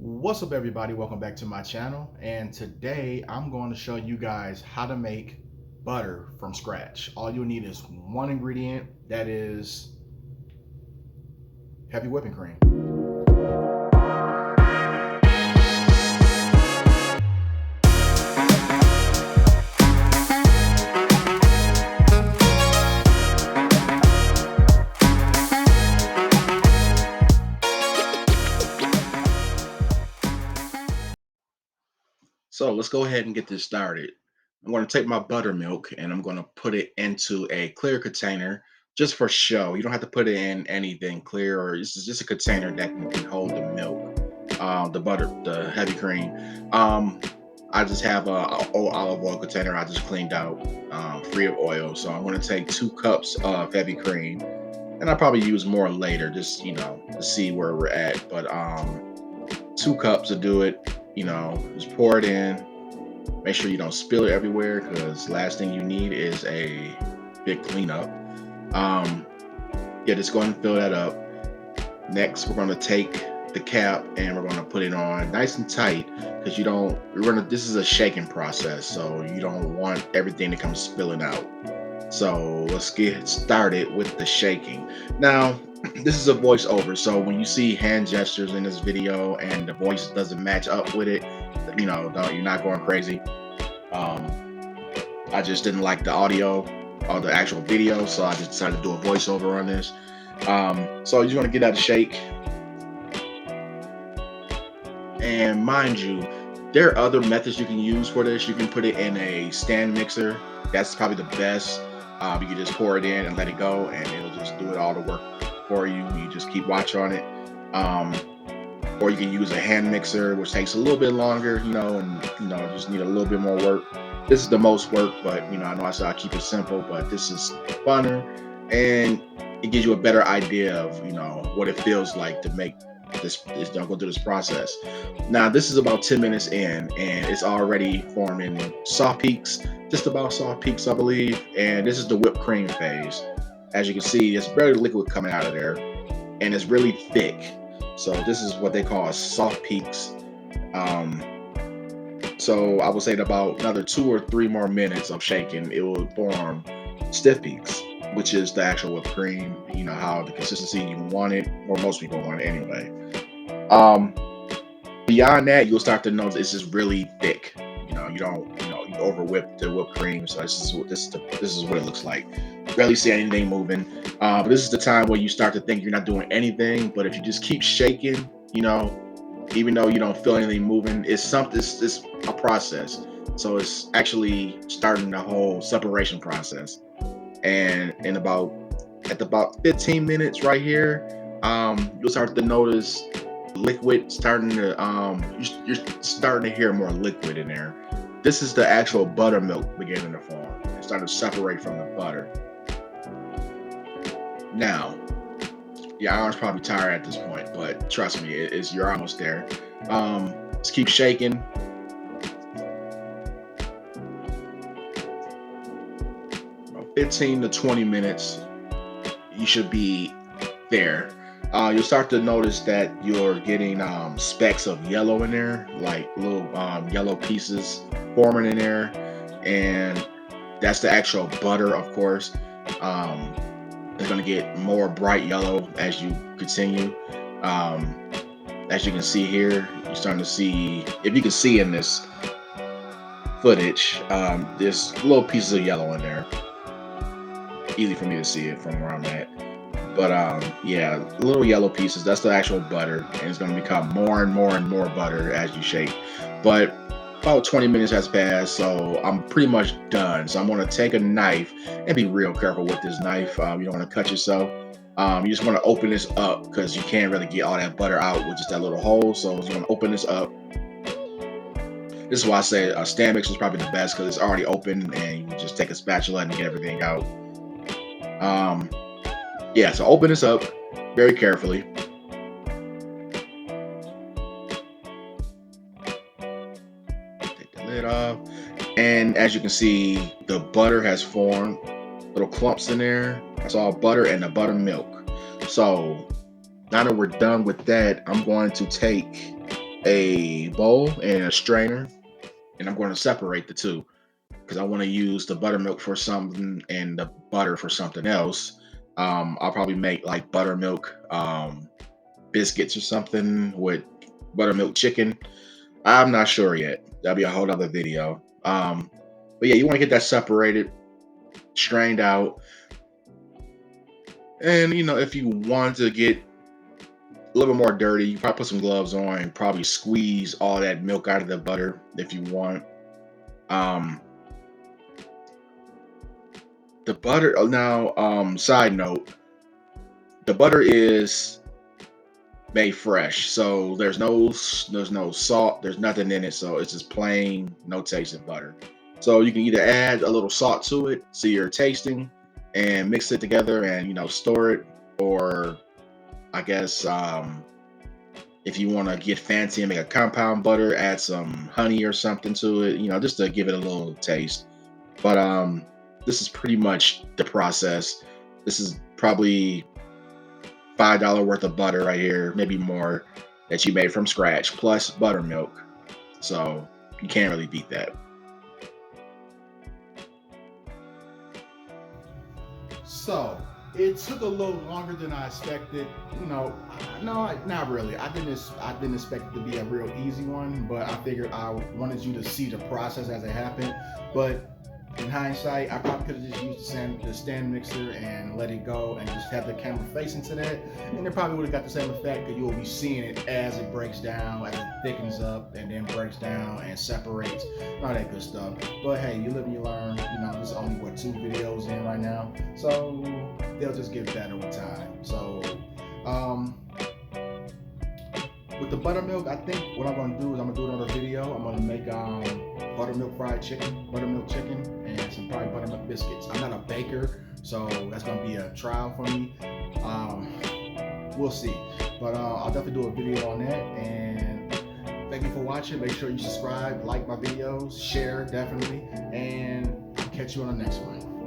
What's up, everybody? Welcome back to my channel. And today I'm going to show you guys how to make butter from scratch. All you need is one ingredient, that is heavy whipping cream. So let's go ahead and get this started. I'm going to take my buttermilk and I'm going to put it into a clear container just for show. You don't have to put it in anything clear, or this is just a container that can hold the milk, the butter, the heavy cream. Um, I just have a old olive oil container I just cleaned out, free of oil. So I'm going to take 2 cups of heavy cream, and I'll probably use more later, just to see where we're at. But 2 cups to do it. Just pour it in. Make sure you don't spill it everywhere, because last thing you need is a big cleanup. Um, yeah, just go ahead and fill that up. Next, we're going to take the cap and we're going to put it on nice and tight, because you don't. This is a shaking process, so you don't want everything to come spilling out. So let's get started with the shaking. Now, this is a voiceover, so when you see hand gestures in this video and the voice doesn't match up with it, you're not going crazy. Um, I just didn't like the audio or the actual video, so I just decided to do a voiceover on this. So you want to get that to shake, and mind you, there are other methods you can use for this. You can put it in a stand mixer. That's probably the best. You can just pour it in and let it go, and it'll just do it all the work for you. You just keep watch on it. Um, or you can use a hand mixer, which takes a little bit longer, and just need a little bit more work. This is the most work, but I know I said I keep it simple, but this is funner, and it gives you a better idea of what it feels like to make go through this process. Now this is about 10 minutes in, and it's already forming soft peaks, just about soft peaks, I believe. And this is the whipped cream phase. As you can see, it's barely liquid coming out of there, and it's really thick. So this is what they call soft peaks. Um, so I would say in about another 2 or 3 more minutes of shaking, it will form stiff peaks, which is the actual whipped cream. You know how the consistency you want it, or most people want it anyway. Um, Beyond that, you'll start to notice it's just really thick. You don't, you over whip the whipped cream. So this is what it looks like. Barely see anything moving. But this is the time where you start to think you're not doing anything. But if you just keep shaking, even though you don't feel anything moving, it's something. It's a process. So it's actually starting the whole separation process. And at about 15 minutes right here, you'll start to notice liquid starting to you're starting to hear more liquid in there. This is the actual buttermilk beginning to form. It's starting to separate from the butter. Now, your arm's probably tired at this point, but trust me, you're almost there. Just keep shaking. About 15 to 20 minutes, you should be there. You'll start to notice that you're getting specks of yellow in there, like little yellow pieces forming in there, and that's the actual butter, of course. Um, it's going to get more bright yellow as you continue. Um, as you can see here, you're starting to see, if you can see in this footage, there's little pieces of yellow in there. Easy for me to see it from where I'm at. But yeah, little yellow pieces, that's the actual butter, and it's going to become more and more and more butter as you shake. But about 20 minutes has passed, so I'm pretty much done. So I'm going to take a knife and be real careful with this knife. You don't want to cut yourself. You just want to open this up, because you can't really get all that butter out with just that little hole. So you're going to open this up. This is why I say a stand mixer is probably the best, because it's already open, and you just take a spatula and get everything out. Um, yeah, so open this up very carefully. Take the lid off. And as you can see, the butter has formed little clumps in there. That's all butter and the buttermilk. So now that we're done with that, I'm going to take a bowl and a strainer, and I'm going to separate the two because I want to use the buttermilk for something and the butter for something else. I'll probably make like buttermilk biscuits or something with buttermilk chicken. I'm not sure yet. That'll be a whole other video. But yeah, you want to get that separated, strained out, and if you want to get a little bit more dirty, you probably put some gloves on and probably squeeze all that milk out of the butter if you want. Um, the butter now, side note, the butter is made fresh, so there's no salt, there's nothing in it, so it's just plain, no tasting butter. So you can either add a little salt to it, so you're tasting, and mix it together and store it, or I guess if you want to get fancy and make a compound butter, add some honey or something to it, just to give it a little taste. But this is pretty much the process. This is probably $5 worth of butter right here, maybe more, that you made from scratch, plus buttermilk. So you can't really beat that. So it took a little longer than I expected. No, not really. I didn't expect it to be a real easy one, but I figured I wanted you to see the process as it happened. But in hindsight, I probably could have just used the stand mixer and let it go and just have the camera facing to that, and it probably would have got the same effect because you'll be seeing it as it breaks down, as it thickens up, and then breaks down and separates, and all that good stuff. But hey, you live and you learn. There's only what 2 videos in right now, so they'll just get better with time. So, um, with the buttermilk, I think what I'm gonna do is I'm gonna do another video. I'm gonna make buttermilk fried chicken, buttermilk chicken, and some probably buttermilk biscuits. I'm not a baker, so that's gonna be a trial for me. Um, we'll see, but I'll definitely do a video on that. And thank you for watching. Make sure you subscribe, like my videos, share definitely, and I'll catch you on the next one.